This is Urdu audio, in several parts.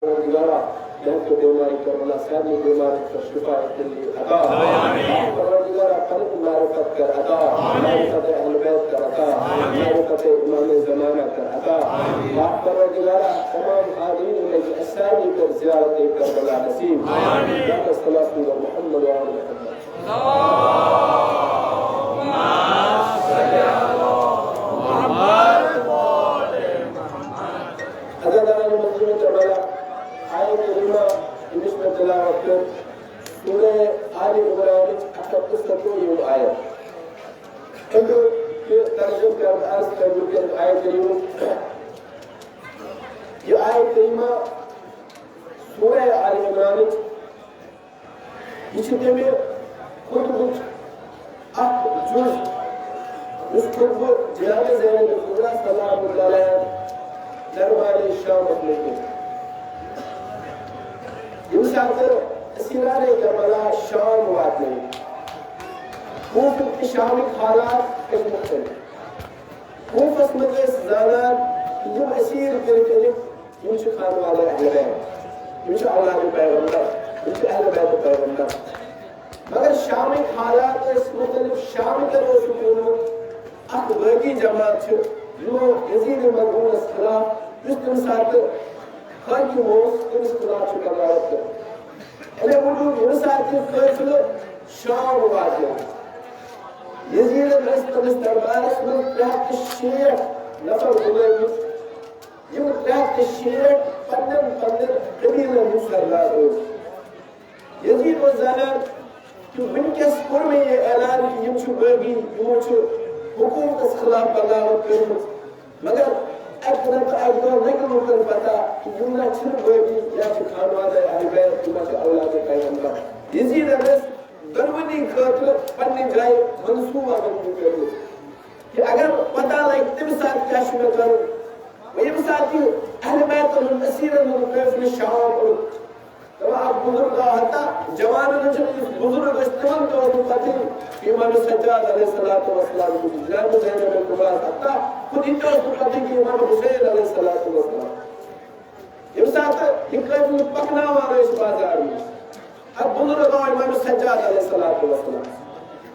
پروردگارہ لہت کو بیماری کر اللہ سادی بیماری کر شفایت دلی عطا پروردگارہ قلب معرفت کر عطا معرفت اہل بیت کر عطا معرفت امام زمانہ کر عطا پروردگارہ تمام حاضرین میں اسانی پر زیارت کربلا نصیب یا صلاۃ محمد و آل محمد حضرت مسلم کربلا آیت کریمہ انگلش میں تلاوت کر سورہ آل عمران اٹھتیس کو یہ آیت کیونکہ ترجمہ کر عرض کر کہ آیت کریمہ یہ آیت کریمہ سورہ آل عمران یہ چھتے میں خود اک جز اس خطب جناب زینب الکبریٰ سلام اللہ علیہ دربار شام اپنے کے یوساتر اسیران کربلا شام واقع ہے خوف کی شامی حالات ایک مختلف خوف اسمت اس زانات یم اسیر کرکلک یم چھ خانوال اہل بیت یم چھ اولاد پیغمبر یم چھ اہل بیت پیغمبر مگر شامی حالات اس مختلف شام کے روز سکونو اک باقی جماعت چھ جو یزید مرحوم اس خلاف جس تم ساتھ خاکی موس اس خلاف چھ کبارت کر انہیں وجود یہ ساتھ فیصل شام واجہ یزید رستمس دربارس میں تحت شیخ نفر غلام یہ تحت شیخ پندر قبیل مسلح روز یزید و زنان کہ ونکس پر میں یہ اعلان کہ یم چھو باغی یم چھو حکومت اس خلاف بغاوت کرمت مگر اکرت اکبر نکل مکر پتا کہ یم نہ چھن باغی یا چھ خانواد اہل بیت یم چھ اولاد پیغمبر یزید رس دنونی خاطر پنی جائے منصوبہ بندی کرو کہ اگر پتہ لگ تم ساتھ کیا شروع کرو و یم ساتھ اہل بیت الاسیرن فیصل شام تو آپ بزرگ آتا جوان بزرگ استعمال تو قتل امام سجاد علیہ السلام کو جناب زینب الکبریٰ حتی خود انتو اس کو قتل کہ امام حسین علیہ السلام یہ ساتھ یہ قیب پکنا ہوا اس بازار میں اب بزرگ امام سجاد علیہ السلام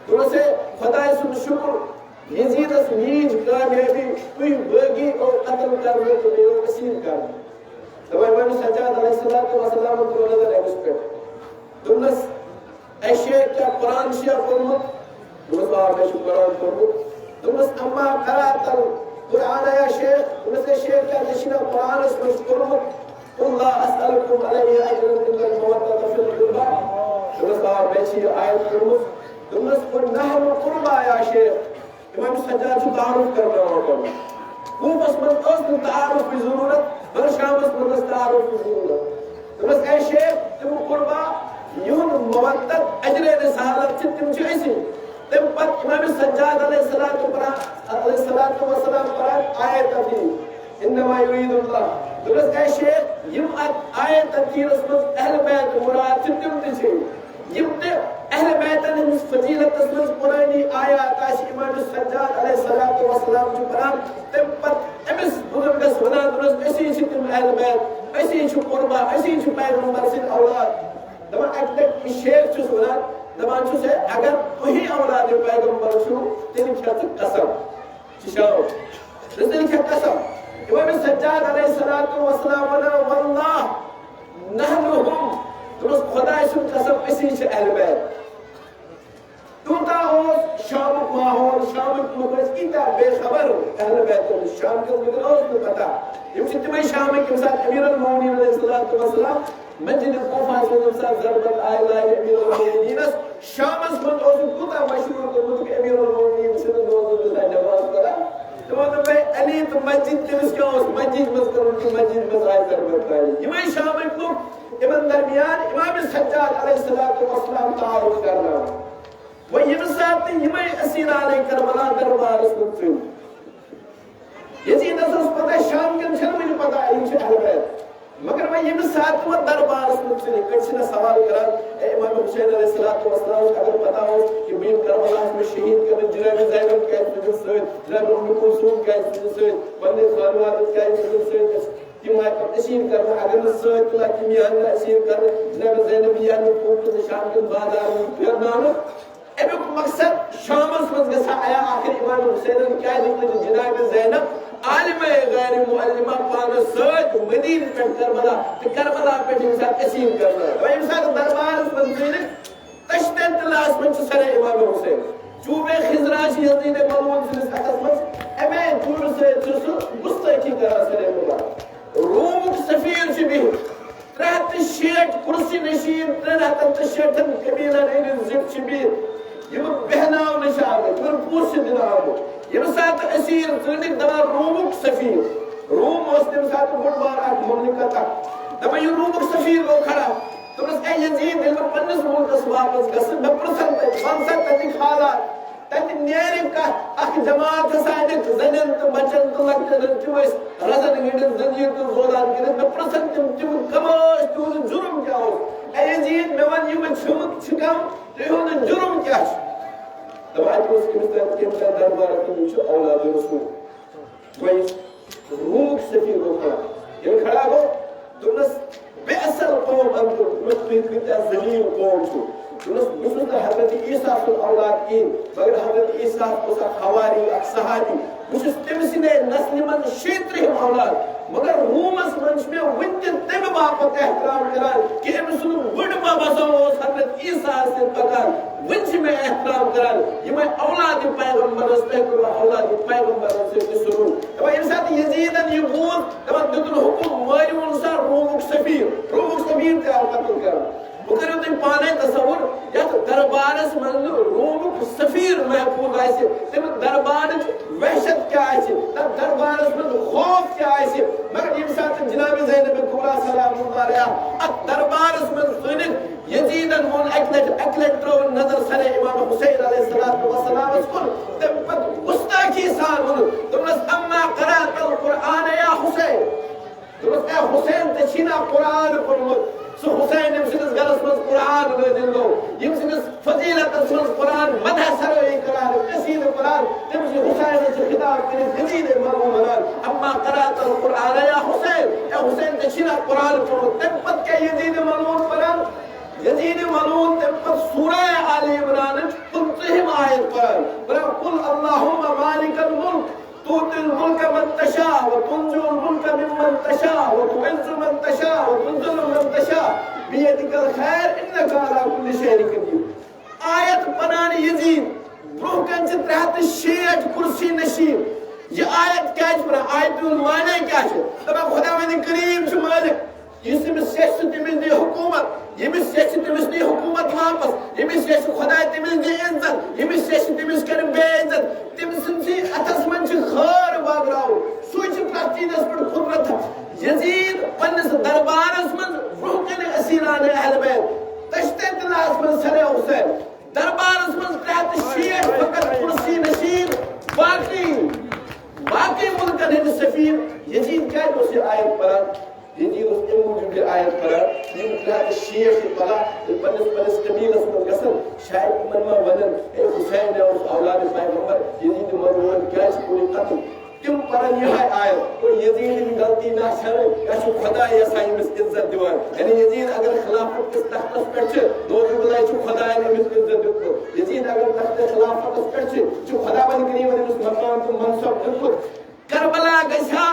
تو اسے خدا سن شکر یزید اس نیج کامیابی کوئی باغی اور قتل کرنے کو لئے وسیل کرنے تو امام سجاد علیہ السلام کو نظر ہے اس پہ دنس اے شیخ کیا قرآن شیعہ فرمت دنس آر میں شو قرآن فرمت دنس اما قرآن قرآن یا شیخ دنس اے شیخ کیا نشنا قرآن اس میں فرمت اللہ اسألکم علیہ اجرن اللہ الموتہ فی القربہ دنس آر میں شیخ آیت فرمت دنس پر نحن قربہ یا شیخ امام سجاد شو تعارف کرنا ہوگا خوب اس من اصل تعارف کی ضرورت بر شام اس من تعارف کی ضرورت تو بس اے شیخ تم قربا یون موتت اجر رسالت تم چیسی تم پت امام سجاد علیہ السلام پر آیت تھی انما یرید اللہ تو بس اے شیخ یم آیت تھی رسمت اہل بیت مراد تم تھی یم تے اہل بیتن اس فضیلت اسمز قرآنی آیات آشی امام سجاد علیہ السلام جو قرآن تم پت امس بزرگس ونا درست اسی چھ تم اہل بیت اسی چھ قربہ اسی چھ پیغمبر سن اولاد دمان اکتک شیخ چھ ونا دمان چھ سے اگر وہی اولاد پیغمبر چھو تین کھت قسم چشاو رسل کھت قسم امام سجاد علیہ السلام ونا واللہ نحنهم درست خدا سن قسم اسی چھ اہل بیت توتا ہو شامک ماحول شامک مقرس ایتا بے خبر اہل بیت شام کا مگر اوز میں پتا یم چھ تمہیں شامک امساد امیر المومنین علیہ السلام مسجد کوفہ سے امساد ضربت آئلہ امیر المومنین شامس من اوز کتا مشہور کرمت کہ امیر المومنین سے دوز اللہ جواز کرا تو وہ تو علی تو مسجد تمس کیا اس مسجد مذکرون کی مسجد مزائی ضربت آئی یمیں شامک لوگ امن درمیان امام سجاد علیہ السلام تعارف کرنا وہ یہ ساتھ یمیں اسیران کربلا دربار اس مقصود یزید اس پتہ شام کے چھن مجھے پتہ ہے یہ اہل بیت مگر وہ یہ ساتھ وہ دربار اس مقصود کسی نے سوال کرا اے امام حسین علیہ السلام اگر پتہ ہو کہ بیم کربلا میں شہید کرنے جناب زینب کیسے جس سے جناب ام کلثوم کیسے جس سے بندے خانواد کیسے جس سے تم آئی پہ اسین کرنا اگر نہ سۭتۍ تُلان تم یِہن نہٕ اسین کرنا جناب زینب یِہن نہٕ خوٗبصوٗرت شام کٮ۪ن بازارن پھیرناونہٕ امیُک مقصد شامس منٛز گژھِ آیا آخر امام حسینن کیٛازِ تُج جناب زینب عالمہ غیر معلمہ پانس سۭتۍ مدیٖنہ پٮ۪ٹھ کربلا تہٕ کربلا پٮ۪ٹھ ییٚمہِ ساتہٕ اسین کرنا ییٚمہِ ساتہٕ دربارس منٛز ژٲنِکھ تشتن تلاس منٛز چھُ سرے امام حسین چوبے خضرا چھِ یزیٖد ملعوٗن سٕنٛدِس اتھس منٛز امے چوبہِ سۭتۍ چھُ سُہ گُستٲخی کران سرے مُلا رومُک سفیر چھُ بِہِتھ 360 کُرسی نشیٖن 360 قبیٖلن ہٕنٛدۍ زِٹھ چھِ بِہِتھ یِم بیٚہناونہٕ چھِ آمٕتۍ یِمن پونٛسہٕ چھِ دِنہٕ آمُت ییٚمہِ ساتہٕ اسیٖر ژٲنِکھ دپان رومُک سفیر روم اوس تمہِ ساتہٕ بوٚڑ بار اکھ مملکت اکھ دپان یہِ رومُک سفیر گوٚو کھڑا دوٚپنس اے یزیٖد ییٚلہِ بہٕ پننِس مُلکس واپس گژھٕ مےٚ پرٛژھن تتہِ ون سا تتِکۍ حالات تتہِ نیرِ کتھ اکھ جماعت ہسا انِکھ زنٮ۪ن تہٕ بچن تہٕ لۄکٹٮ۪ن تِم ٲسۍ رزن ہٕنٛدٮ۪ن زنجیٖر تہٕ زولان کٔرِتھ مےٚ پرٛژھن تِم کم ٲسۍ تِہُنٛد جُرم کیٛاہ اوس اے یزیٖد مےٚ ون یِمن چھِ کم تِہُنٛد جُرم کیٛاہ چھُ دپان اتہِ اوس کٔمِس تام دربارس منٛز یہِ چھُ اولاد رسوٗل وۄنۍ رومُک سفیر گوٚو کھڑا ییٚلہِ کھڑا گوٚو دوٚپنس بے اصل قوم انتم تُہۍ کۭتیاہ ذلیٖل قوم چھِو دوٚپنس بہٕ چھُس نہٕ حضرت عیٖسیٰ سُنٛد اولاد کِہیٖنۍ مگر حضرت عیٖسیٰ اوس اکھ حواری اکھ صحابی بہٕ چھُس تٔمۍ سٕنٛدے نسلہِ منٛز 36 اولاد مگر رومس منٛز چھُ مےٚ وُنہِ تہِ تمہِ باپتھ احترام کران کہِ أمۍ سُنٛد بٔڑ بب ہسا اوس حضرت عیٖسیٰ سۭتۍ پکان وُنہِ چھِ مےٚ احترام کران یِمے اولادِ پیغمبرس تۄہہِ کوٚروٕ اولادِ پیغمبرن سۭتۍ سلوٗک دپان ییٚمہِ ساتہٕ یزیٖدن یہِ بوٗز دپان دِتُن حُکُم مٲرِوُن سا رومُک سفیر تہِ آو قتل کرنہٕ بہٕ کٔرِو تُہۍ پانے تصور یتھ دربارس منٛز نہٕ رومُک سفیر محفوٗظ آسہِ تمیُک دربارٕچ وحشت کیٛاہ آسہِ تتھ دربارس منٛز خوف کیٛاہ آسہِ مگر ییٚمہِ ساتہٕ جناب زینب کبرا سلام اللہ علیہا اتھ دربارس منٛز ژٲنِکھ یزیٖدن ووٚن اکہِ لٹہِ ترٲوٕن نظر سرے امام حسین علیہ الصلوۃ والسلامس کُن تمہِ پتہٕ گُستٲخی سان ووٚنُن دوٚپنس اما قرأت القرآن یا حسین دوٚپنس اے حسین ژےٚ چھی نا قرآن پوٚرمُت سُہ حسین ییٚمہِ سٕنٛدِس گرس منٛز قرآن نٲزِل گوٚو ییٚمہِ سٕنٛدِس فضیلتس منٛز قرآن مدح سرٲیی کران قصیٖدٕ قرآن تٔمِس چھُ حسینس چھُ خطاب کٔرِتھ یزیٖد ملعوٗن ونان اما قرأت القرآن یا حسین اے حسین ژےٚ چھی نا قرآن پوٚرمُت تمہِ پتہٕ کیٛاہ یزیٖد ملعوٗن پران یزیٖد ملعوٗن تمہِ پتہٕ سورہ آلِ عمرانٕچ 15ہِم آیت پران قُل اللہُمَّ مالِکَ الْمُلْک تؤتي الملك من تشاء وتنزع الملك ممن تشاء وتعز من تشاء وتذل من تشاء بيدك الخير انك على كل شيء قدير آیت پران یزیٖد برونٛہہ کَنہِ چھِ 360 کُرسی نشیٖن یہِ آیت کیٛازِ پران آیتہِ ہُنٛد معنے کیٛاہ چھُ دپان خۄداوندِ کریم چھُ مٲلِک یُس أمِس سیٚچھِ چھُ تٔمِس دِ حکوٗمت ییٚمِس سیٚچھِ تٔمِس دِ حکوٗمت واپس ییٚمِس سیٚچھِ خۄداے تٔمِس دِ عزت ییٚمِس سیٚچھِ تٔمِس کرِ بے عزت تٔمۍ سٕنٛدسٕے اَتھس منٛز چھِ خٲر بٲگراوُن سُے چھُ پرٛٮ۪تھ چیٖزس پٮ۪ٹھ قُدرت یزیٖد پننِس دربارس منٛز برونٛہہ کَنہِ اسیٖرانہِ اہل بیت تشتہِ تِلاہس منٛز سرے حسین دربارس منٛز 360 فقط کُرسی نشیٖن باقٕے مُلکن ہٕنٛدۍ سفیر یزیٖد کیٛازِ اوس یہِ آیت پران یزیٖد اوس اَمہِ موٗجوٗب یہِ آیت پران یِم 360 چھِ پگاہ پننِس قبیٖلس منٛز گژھن شاید تِمن ما ونن اے حسین اوس اولادِ پیغمبر یزیٖد ملعوٗن کیٛازِ کوٚر قتل تِم پرن یِہے آیت یزیٖد ہٕنٛز غلطی نا چھنہٕ یہِ چھُ خۄداے یژھان أمِس عزت دِوان یعنی یزیٖد اگر خلافت کِس تختس پٮ۪ٹھ چھِ نوزُ بِلّہ چھُ خۄداین أمِس عزت دیُتمُت یزیٖد اگر تختِ خلافتس پٮ۪ٹھ چھُ خۄداوندِ کریٖمن أمِس مقام تہٕ منصب دیُتمُت کربلا گژھِ ہا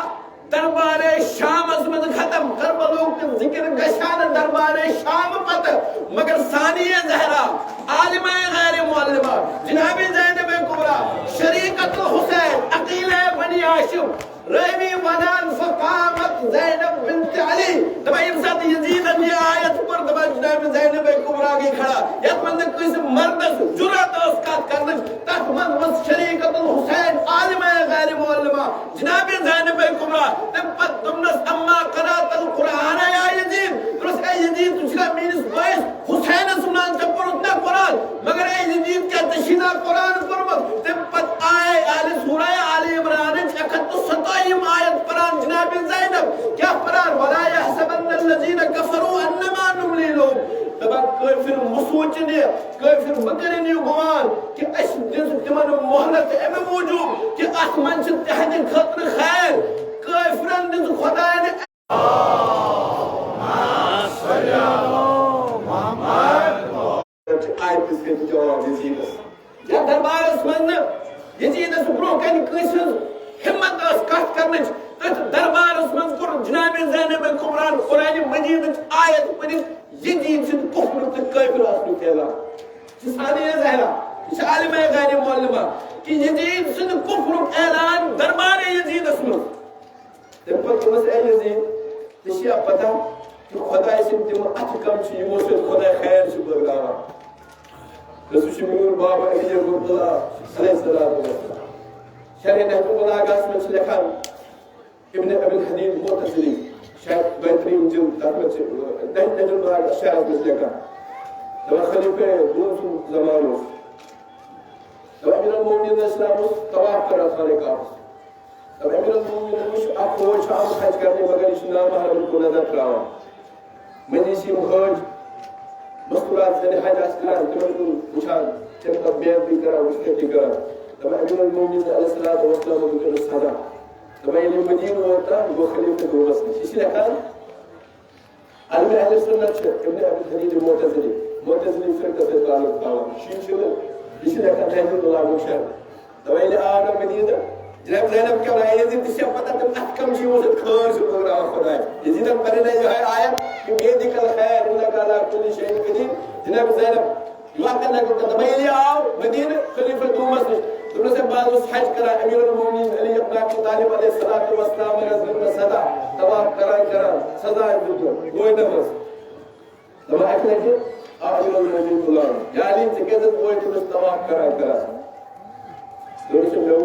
دربارے شامس منٛز ختم کربلُک تہِ ذِکر گژھِ ہا نہٕ دربارے شام پتہٕ مگر ثانیہ زہرا عالمہ غیر معلمہ جناب زینب کبرا شریکت الحسین عقیلہ بنی ہاشم راوی ونان فقامت زینب بنت علی دپان ییٚمہِ ساتہٕ یزیٖدن یہِ آیت پٔر دپان جناب زینب کبرا گٔے کھڑا یتھ منٛز نہٕ کٲنٛسہِ مردس جُرت ٲس کتھ کرنٕچ تتھ منٛز ؤژھ شریکت الحسین عالمہ غیر معلمہ جناب زینب کبرا تمہِ پتہٕ دوٚپنس اما قرأت القرآن یا یزیٖد دوٚپنس اے یزیٖد ژٕ چھُکھا میٲنِس بٲیِس حسینس ونان ژےٚ پوٚرُتھ نا قرآن مگر اے یزیٖد کیٛاہ ژےٚ چھی نا قرآن پوٚرمُت تمہِ پتہٕ آیے سورہ آلِ عمرانٕچ 127 آیت پران جناب زینب کیٛاہ پران ولا یحسبن الذین کفروا انما نملی لهم دپان کٲفر مہٕ سوٗنٛچِن یہِ کٲفر مہٕ کٔرِنۍ یہِ گُمان کہِ أسۍ دِژ تِمن مۄہلت اَمہِ موٗجوٗب کہِ اتھ منٛز چھِ تِہنٛدِ خٲطرٕ خیر کٲفرن دِژ خۄداین یا دربارس من یزیدس برو کن کس ہمت کت کرنے دربارس من کور جناب زینب کبران قرآن مجید آیت پڑھت یزید سن کفر تو کافر آسن اعلان ثانیہ زہرا یہ عالم غیر معلمہ کہ یزید سن کفر اعلان دربار یزیدس من تم پتہ اے یزید یہ پتہ کہ خدا سن تم اتھ کم چھ یمو سے خدا خیر چھ بغلاوان رسول میون بابا علی عبداللہ علیہ السلام شرح نحو البلاغہ میں لکھان ابن ابی الحدید معتزلی شاید بہترین جلد تک میں نحو البلاغہ شرح میں لکھان دوا خلیفہ دوسرے زمانوں دوا امیر المومنین اسلام طواف کرا خانہ کعبہ دوا امیر المومنین مش آپ کو شام حج کرنے مگر اس نام حرم کو نظر کراوا مجلسی مخرج مستورات سے حج اسکران تمہیں وچھان تم بیان بھی کرا وچھتے بھی کرا تمہیں امیر المومنین علیہ السلام والسلام بکر الصدا تمہیں علی مدین ہوتا وہ خلیفہ دوست اسی لکھان علم اہل سنت ابن ابی الحدید معتزلی فرقہ سے تعلق تھا شیعہ اسی لکھان نحو البلاغہ شرح تمہیں علی آنا مدینہ جناب زینب کیا رہا ہے یزید کسی پتہ تم احکم چیزوں سے کھار سے بول رہا خدا ہے یزید ہم پڑھنے جو ہے آیت کہ بیدک الخیر انکا علا کل شہید قدیر جناب زینب یواں کرنا کہ تمہیں لے آؤ مدینہ خلیفہ دومس نے تم نے سے بعد اس حج کرا امیر المومنین علی ابن ابی طالب علیہ الصلوۃ والسلام رضوان صدا طواف کرا سزا دیدو کوئی نفس تم اکھنے کہ امیر المومنین بلاؤ یا علی سے کہتے کوئی تم طواف کرا دوسرے میں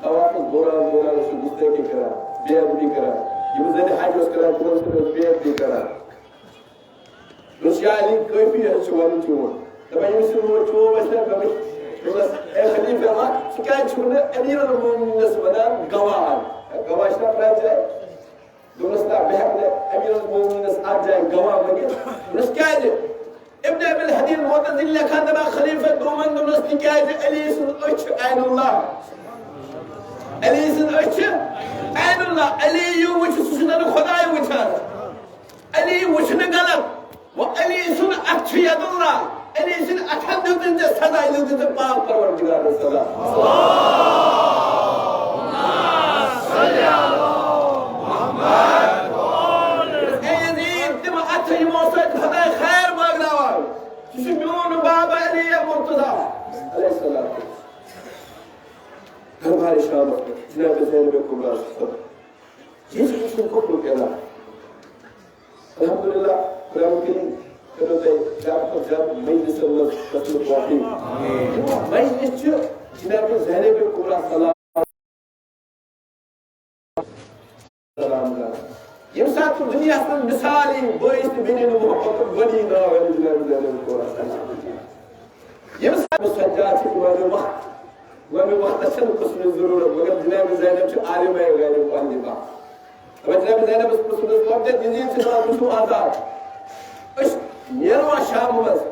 طواف بوران سے گزرے کی کرا بیعت بھی کرا یہ زید حج اس کرا کون سے بیعت بھی کرا رشیا علی کوئی بھی ہے چوان چون تبا یہ سے وہ چو بشا کبھی اے خلیفہ اللہ کیا چھوڑنے امیر المومنین سے بنا گواہ شنا پرات جائے دوستا بہت امیر المومنین سے آ جائے گواہ بنے رس کیا ہے ابن ابی الحدید معتزلی لکھان دبا خلیفہ دومن دوست کیا ہے علی سن اچھ عین اللہ علی سن اچھ عین اللہ علی یوں وچھ سنن خدای وچھان علی وچھن غلط وہ علی سن اچھ ید اللہ علی سن اچھن دن سے سزا دن سے پاک پروردگار صدا اللہم صلی علی محمد اے یزید تم اچھ موسیقی خدای خیر مانگناوان کسی میون بابا علی مرتضی علیہ السلام دربار شام جناب زینب کبریٰ یہ سن کو کہنا الحمدللہ قرآن کریم کرو دے جاب مجلس اللہ رسول اللہ مجلس جناب زینب کبریٰ سلام یہ ساتھ دنیا سے مثالی باعث بنین محبت بنی ناو ہے جناب زینب کبریٰ یہ ساتھ سجاد سے تمہارے وقت وہاں وقت چند قسم ضرورت مگر جناب زینب چھ عالم ہے غیر پانی با اگر جناب زینب اس قسم وقت یزید سے بات مشو آزاد اس نیروا شام مز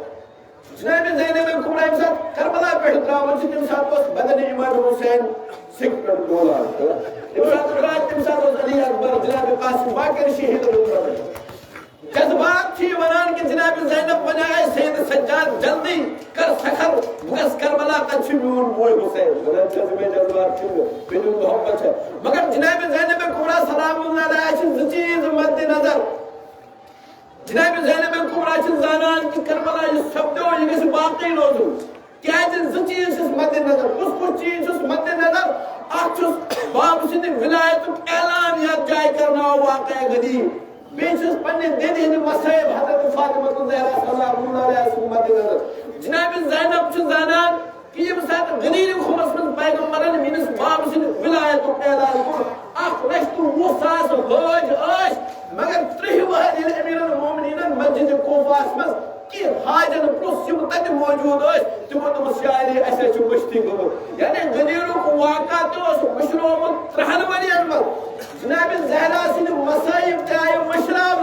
جناب زینب کبریٰ امساد کربلا پیٹھ دراؤن سے امساد بس بدن امام حسین سکھ پر دولا امساد قرآن امساد اس علی اکبر جناب قاسم باقر شہید اللہ جذبات تھی ونان کہ جناب زینب بنائے سید سجاد جلدی کر سکر بس کربلا تچھ میون موئی حسین ونان جذبات تھی بدون محبت ہے مگر جناب زینب کبریٰ سلام اللہ علیہ چھ چیز مد نظر جناب زینب کبریٰ چھ زانان کی کربلا یہ سبدو یہ کسی باقی لوزو کیا چھ چیز مد نظر اس چیز مد نظر اچھس باب سندھ ولایت اعلان یاد جائے کرنا واقع غدیر بیچس پنے دیدی ہنے مسائب حضرت فاطمہ زہرا صلی اللہ علیہ وسلم جناب زینب چھ زانان کہ یہ مسائب غنیر خمس من پیغمبران مینس باب سن ولایت اعلان کر اخ رشت وہ ساس ہوج آش مگر ترہ وحد امیر المومنین مسجد کوفاس مز کہ حاجن پرس یم تت موجود آش تمو تم شاعری ایسے چھ مشتی گو یعنی غنیر کو واقع تو مشروع ترہن ولی انمر جناب زہرا سن مسائب چاہے مشراب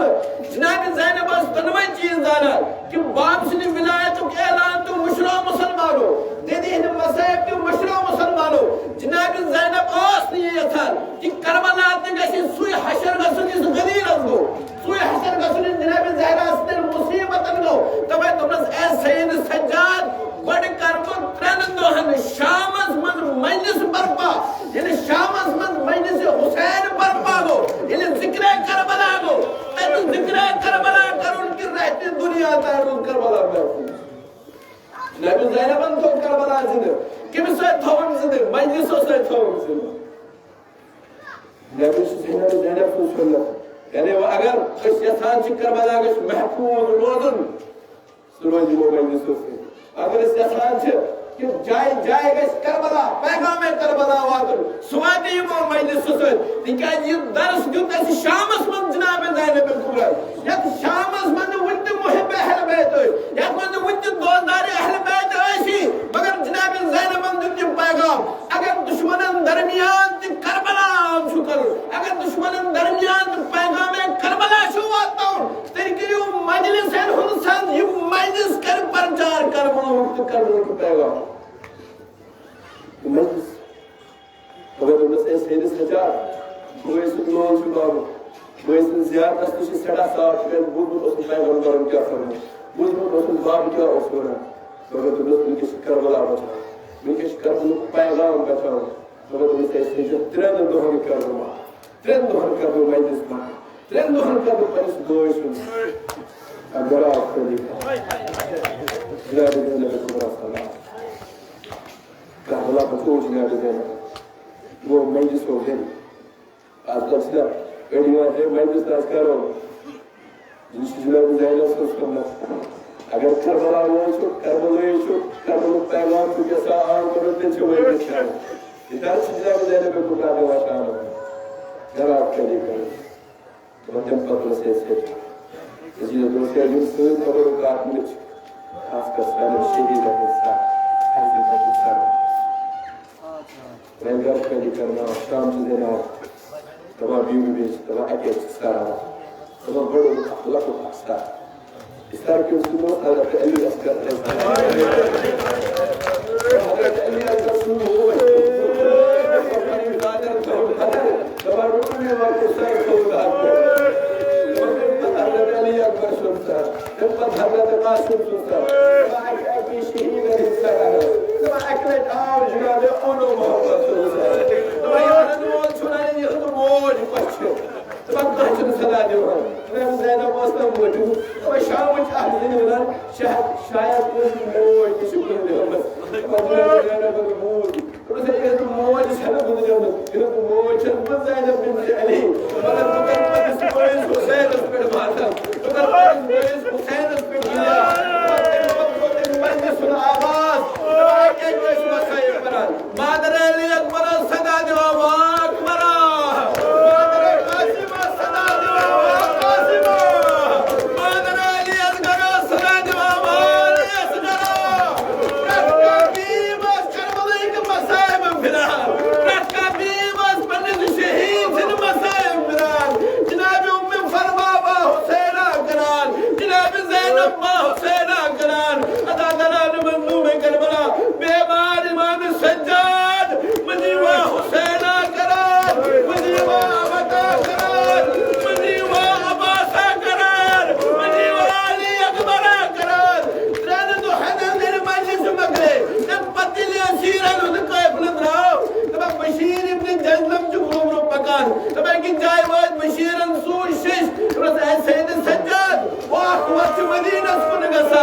جناب زینب اس تنوی چیز دانا کہ باپ سن ولایت اعلان تو مشروع مسلمانو دیدی ہن مسائب تو مشروع مسلمانو جناب زینب اس نہیں تھا کہ کربلا گژھِ سُے حشر گژھُن یُس غلیٖلَس گوٚو سُے حشر گژھُن یُس جناب زہرا سٕنٛدٮ۪ن مُصیٖبتن گوٚو تَوَے دوٚپنَس اے سید سجاد گۄڈٕ کَرٕ بہٕ 3 دۄہَن شامَس منٛز مجلس برپا ییٚلہِ شامَس منٛز مجلس حسین برپا گوٚو ییٚلہِ ذِکرِ کربلا گوٚو تَتہِ ذِکرِ کربلا کَرُن کہِ رہتہِ دُنیا تام روٗد کربلا محفوٗظ جناب زینبن تھوٚو کربلا زِنٛدٕ کٔمِس سۭتۍ تھوٚوُن زِنٛدٕ مجلسو سۭتۍ تھوٚوُن زِنٛدٕ جناب زینب سُنٛد سُنت یعنی اگر أسۍ یژھان چھِ کربلا گژھِ محفوٗظ روزُن سُہ روزِ یِمو مجلسو سۭتۍ اگر أسۍ یژھان چھِ کہ جائے جائے گژھِ کربلا پیغام کربلا واتُن سُہ واتہِ یِمو مجلسو سۭتۍ تِکیٛازِ یہِ درس دیُت اَسہِ شامس منٛز جناب زینب الکبریٰ یتھ شامس منٛز وُنہِ تہِ محب اہل بیت ٲسۍ یتھ منٛز وُنہِ تہِ دوستدار اہل بیت ٲسی مگر جناب زینبن دیُت یہِ پیغام اگر دشمنن درمیان تہِ کربلا عام چھُ کرُن اگر دشمنن درمیان تہِ پیغام کربلا چھُ واتناوُن تیٚلہِ کٔرِو مجلسن ہُنٛد سنٛد یہِ مجلس کرِ پرچار کربلاہُک تہٕ کربلُک پیغام مجلس اگر دوٚپنس اے سید سجاد بٲے سُنٛد لول چھُ لاگُن بٲے سٕنٛز زیارتس تہِ چھِ سٮ۪ٹھاہ صاف تِکیٛازِ بوٗزمُت اوسُم پیغمبرن کیٛاہ فرموو بوٗزمُت اوسُم باب کیٛاہ اوس وَنان مگر دوٚپنس وٕنکٮ۪س چھِ کربلا بچاوُن وٕنکٮ۪س چھِ کربلُک پیغام بچاوُن مگر دوٚپنس اے سید 3 دۄہن کرٕ بہٕ مات 3 دۄہن کرٕ بہٕ مجلس مات 3 دۄہن کرٕ بہٕ پننِس بٲے سُنٛد اگر آپ جناب زینب الکبریٰ سلام کربلا بچو جناب زینب وہ مجلس ہو گئی آج کل سے ایڈیوان ہے مجلس تاز کرو جس جناب زینب سوچ کرنا اگر کربلا وہ چھو کربلا چھو کربلا پیغام کو جیسا عام کرو دن چھو وہ بچھاو ادھر سے جناب زینب الکبریٰ دوا شام جناب کے لیے کرو وطن پتر سے اسی دوسرے جن سے خبروں کا آتمچ خاص کر سالم شہید ہے حصہ حضرت کا حصہ میں گھر پیدا کرنا شام سے دینا تبا بیوی بیچ تبا اکیل سارا تبا بڑو اخلاق و حصہ اس طرح کی سنو حضرت علی اصغر حضرت علی اصغر سنو ہوئے تبا رونے واقع سار خود آتے حضرت علی اکبر سنتا تبا حضرت قاسم سنتا تبا اکی شہید حصہ تبا اکلت آو جناب اونو محمد سنتا تبا یارن مول چھوڑانے یہ تو مول پچھو تبا قاسم صلاح دیوان تبا زینب واسطہ موجود تبا شام چاہت دیوان شاید کوئی مول کسی کن دیوان تبا زینب مول تبا زینب مول چھنا کن دیوان تبا مول چھنا زینب بنت علی تبا تبا حسین اس پر باتا تبا حسین اس پر دیا سن آواز مادر علی اکبر صدا دیو اکبر مادر قاسم صدا دیو قاسم مادر علی اکبر صدا دیو اصغر رکھا بیمس کربلا کے مسائب پھران رکھا بیمس پنس شہید سن مسائب پھران جناب ام فرما با حسینہ کران جناب زینب با حسینہ کران ادا کران مظلوم کربلا بیمار امام سجاد مجیوا حسینہ کران مجیوا عبدہ کران مجیوا عباسہ کران مجیوا علی اکبر کران ترین دو حدن دیر مجلس مگرے جب پتیلی اسیران ان کو افلت رہو تبا بشیر ابن جنزم جو گروم رو پکان تبا کی جائے وقت بشیر انسور شش رضا سید سجاد واقع وقت مدینہ سکن گسا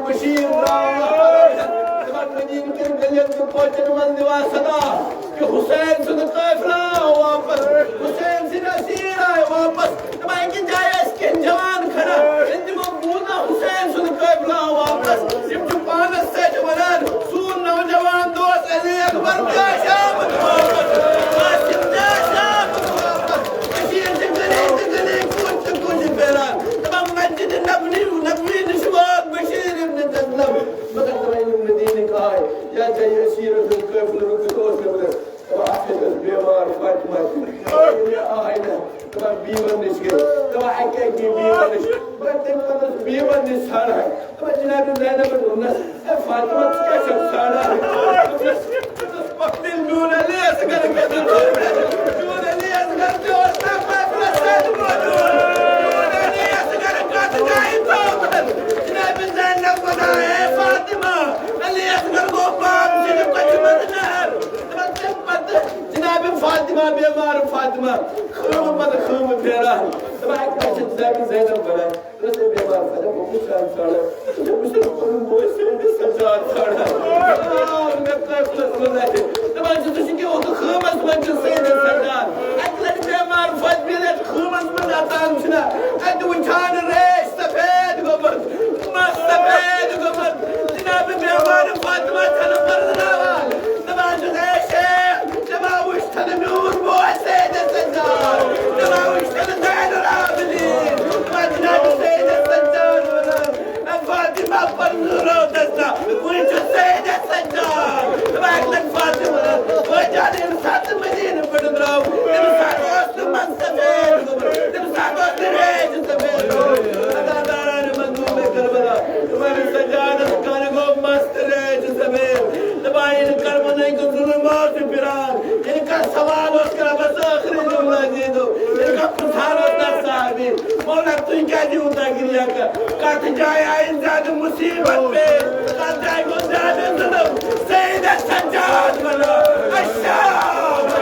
بشیر مدین کن گلین تو پوچن من دیوا صدا کہ حسین سن قافلہ واپس حسین سن اسیر آئے واپس تمہیں کی جائے اس کے جوان کھڑا اندمو بونا حسین سن قافلہ واپس جب جو پانس سے جوانان سون نوجوان دوست علی اکبر کا شام واپس قاسم کا شام واپس بشیر سے گلے کچھ پیران تمام مسجد نبوی نشوات بشیر ابن تسلم مگر تمہیں مدینہ کہا ہے یا چاہیے سیر ابن قافلہ رکھ دوست کرنے آخر بیمار فاطمہ یا آئینہ تمہیں بیمار نشکے تمہیں اکی بیمار نشکے تمہیں بیمار نشکارا ہے تمہیں جناب زینب انہوں فاطمہ کیا شب سارا ہے پکتل دون علی اسگر کے دون علی اسگر کے اوستا فاطمہ سید موجود دون علی اسگر کا تجائی توبت جناب زینب بنا ہے فاطمہ علی اسگر کو پاک جنب کچھ مدنر جناب فاطمہ بیمار فاطمہ خم مد خم پھیرا تمہیں ایک کچھ زینب بنا رسے بیمار فاطمہ کو کچھ آن ساڑا تجھے مجھے رکھوں موئی سے سجاد ساڑا میں قیفلت مزا ہے تمہیں جو تشکی ہو تو خم از من جو سید سجاد ایک لڑ بیمار فاطمہ لیٹ خم از من آتا ہمشنا ایک وچان ریش سفید گمت مست سفید گمت جناب بیمار فاطمہ چنو پردناوال تمہیں جو ریش ہے وشتن نور بوي سيد السجار كما وشتن زين العابدين كما جناب سيد السجار فاطمة بالنور ودسنا ويجو سيد السجار كما أكلك فاطمة وجعل إمسات المدينة بدراو إمسات وسط من سفير إمسات وسط ريج سفير هذا داران منظوم كربلا كما السجارة كان قوم مست ريج سفير تباين كربلا يكون ظلمات بران ان کا سوال اس کا بس آخری جملہ دے دو ان کا پتھار ہوتا صاحبی مولا تو کیا جی ہوتا گریا کا کات جائے آئین زیادہ مصیبت پہ کات جائے کو زیادہ ظلم سید سجاد بنا الشام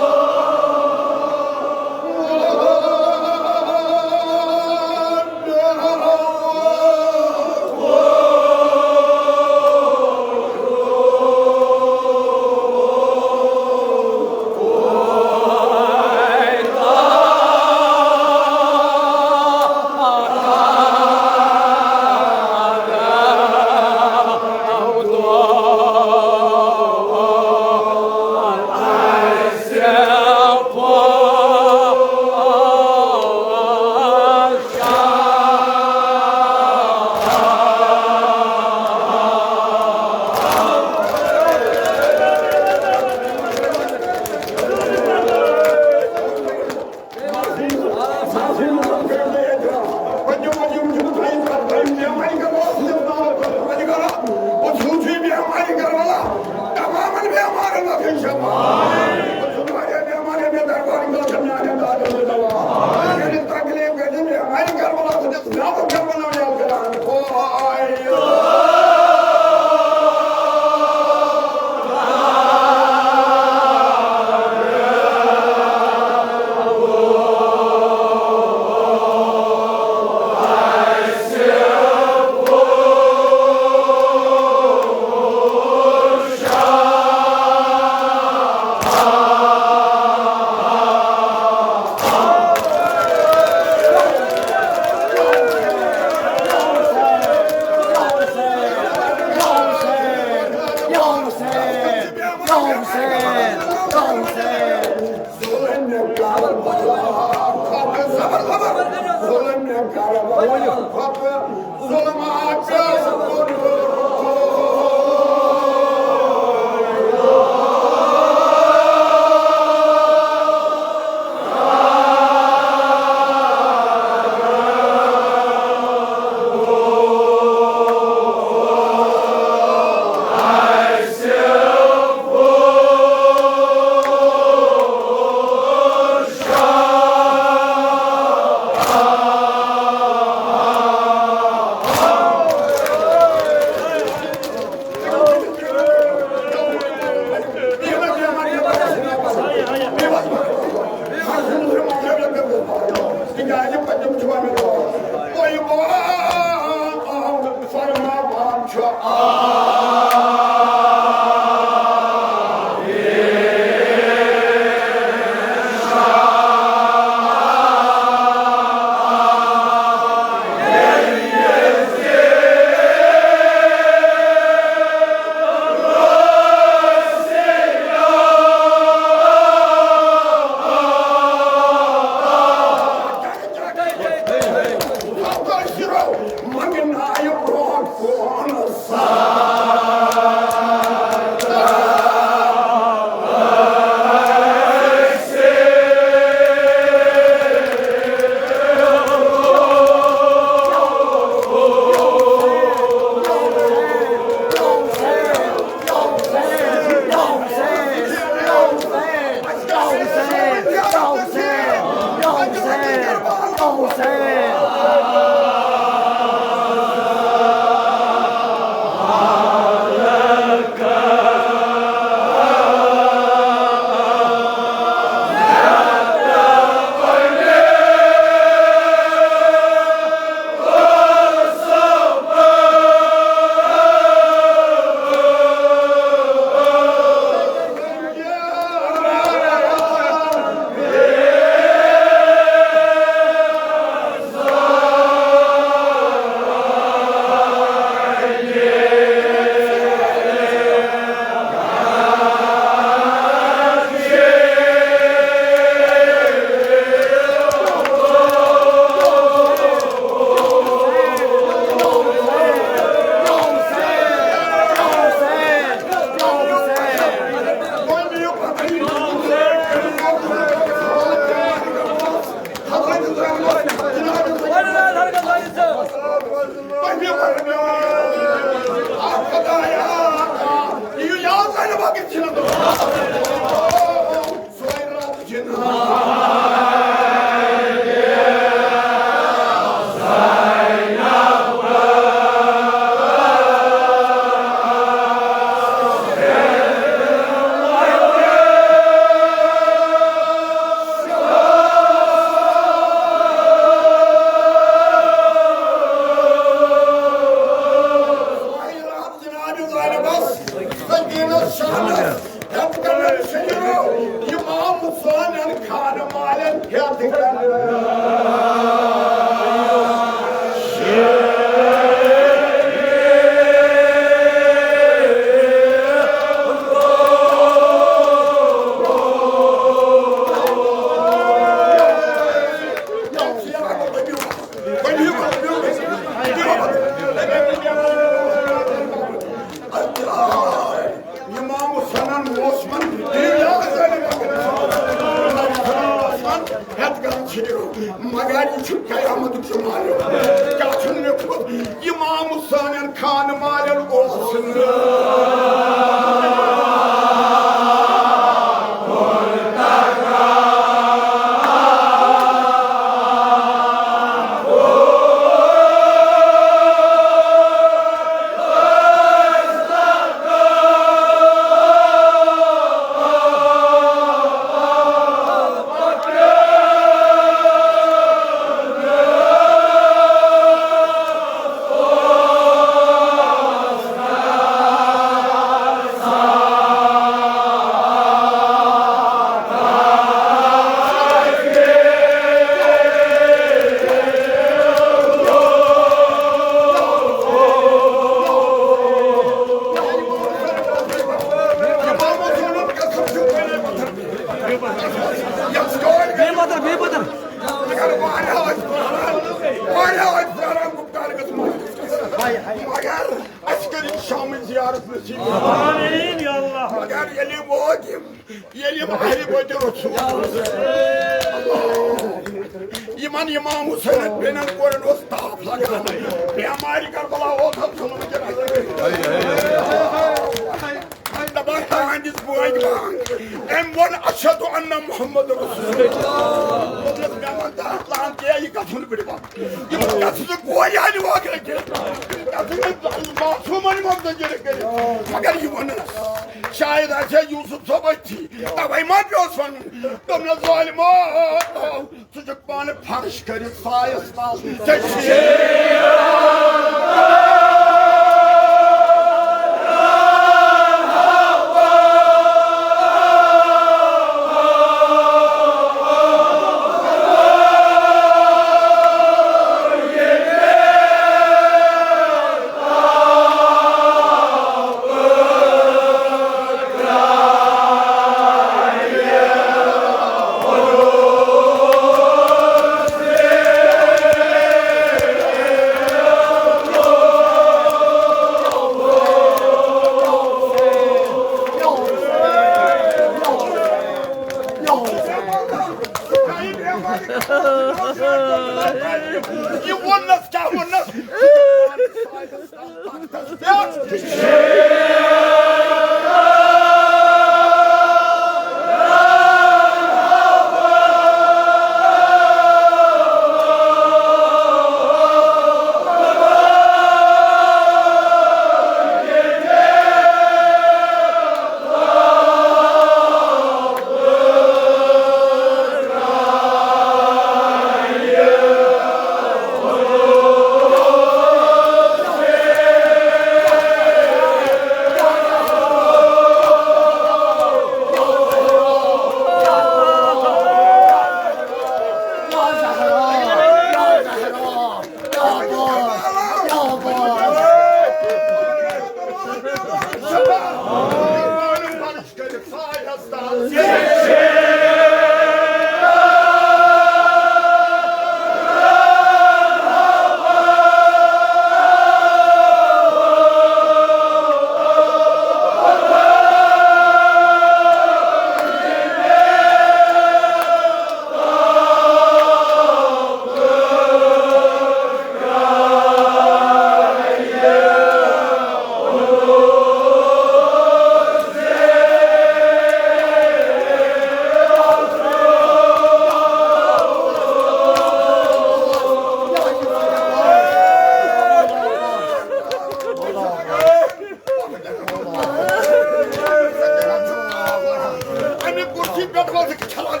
ki ben bulduk çalan.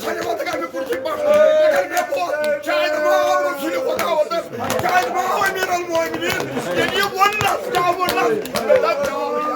Kendi bulduk abi kurcuk bak. Bakın ben bu. Çaydı mı usulü koda oldu. Çaydı mı oynayan olmuyor. Geliyor bunlar. Çağırlar. Ben